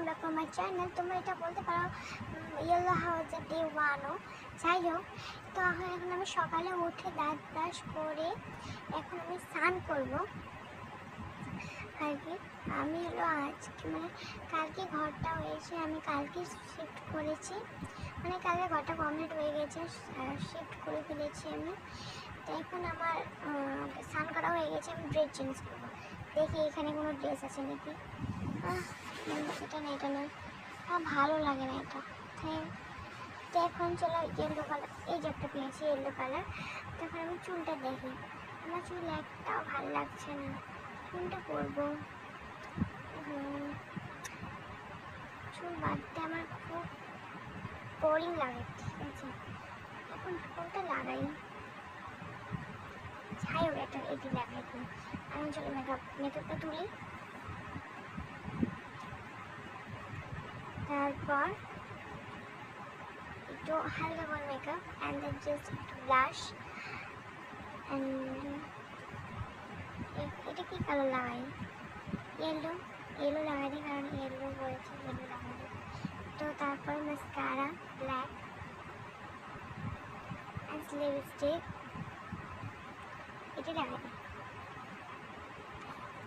Welcome back to my channel. তোমরা এটা বলতে পারো ইয়েলো হাউসের ডে 1ও। যাই হোক, তো এখন আমি সকালে উঠে দাঁত ব্রাশ করে এখন আমি স্নান করবো। কালকে আমি হলো আজকে কালকে ঘরটা হয়েছে, আমি কালকে শিফট করেছি, কালকে ঘরটা কমপ্লিট হয়ে গেছে, শিফট করে ফেলেছি আমি। তো এখন আমার স্নান করা হয়ে গেছে, আমি ড্রেস চেঞ্জ করবো। দেখি এখানে কোনো ড্রেস আছে নাকি। এটা না, এটা না, ভালো লাগে না এটা। তো এখন চলো ইয়েলো কালার, এই যে একটা পেয়েছি ইয়েলো কালার। তখন আমি চুলটা দেখি, আমার চুল একটাও ভালো লাগছে না, কোনটা করবো। চুল বাঁধতে আমার খুব বোরিং লাগে, ঠিক আছে, এখন কোনটা লাগাই। যাই হোক, একটা এটি লাগাই। আমি চলো মেকআপটা তুলি, তারপর একটু হালকা করে মেকআপ অ্যান্ড দেন জাস্ট একটু ব্লাশ। এটা কি কালার লাগাই? ইয়েলো লাগাই দিই, কারণ ইয়েলো বলেছে, ইয়েলো লাগাই দিই। তো তারপর মাস্কারা ব্ল্যাক অ্যান্ড লিপস্টিক এটা লাগাই দিই।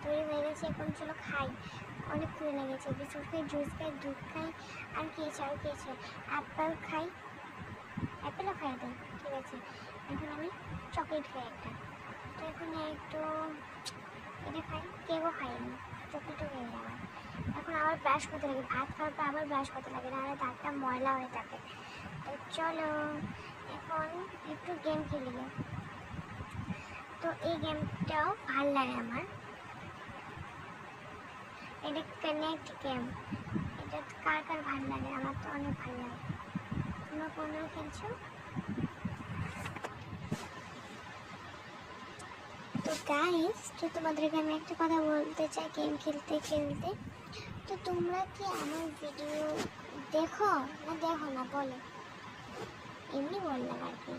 তৈরি হয়ে গেছে, এখন চলো খাই। অনেক ক্ষুদে লেগেছে, বিস্কুট খাই, জুস খাই, দুধ খাই, আর খেয়েছে অ্যাপেল খাই, অ্যাপেলও খাই দিই, ঠিক আছে। এখন আমি চকলেট খাই একটা। তো এখন একটু এটা খাই, কেকও খাইনি, চকলেটও খেয়ে যাওয়ার। এখন আবার ব্রাশ করতে লাগে, ভাত খাওয়ার পর আবার ব্রাশ করতে লাগে, নাহলে দাঁতটা ময়লা হয়ে থাকে। তো চলো এখন একটু গেম খেলি। তো এই গেমটাও ভাল লাগে আমার, এটা কানেক্ট গেম। এটা কার কার ভাল লাগে? আমার তো অনেক ভালো লাগে। তোমরা কোনটা খেলছো? তো গাইস, তো তোমাদেরকে আমি একটা কথা বলতে চাই, গেম খেলতে খেলতে। তো তোমরা কি আমার ভিডিও দেখো না বলো? এমনি বললাম আর কি।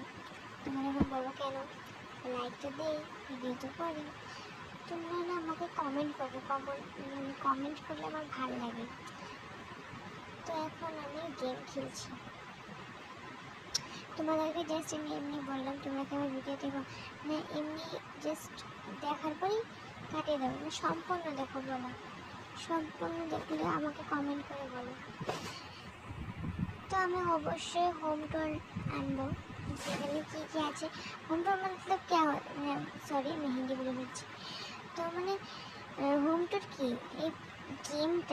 তোমরা এখন বলো কেন লাইকটা দিই, ভিডিও তো করি। তোমরা না আমাকে কমেন্ট করবে, কমেন্ট করলে আমার ভালো লাগে। তো এখন আমি গেম খেলছি, তোমাদেরকে জাস্ট আমি এমনি বললাম তোমরা কি আমার ভিডিও দেখো না, এমনি জাস্ট দেখার পরেই কাটিয়ে দেবো, সম্পূর্ণ দেখো বলো। সম্পূর্ণ দেখলে আমাকে কমেন্ট করে বলো। তো আমি অবশ্যই হোম টুর আনবো, যেখানে কী কী আছে। হোম টুর মতলব কে, সরি আমি হিন্দি বলে দিচ্ছি। তো হোম টুর কি, এই গেমটা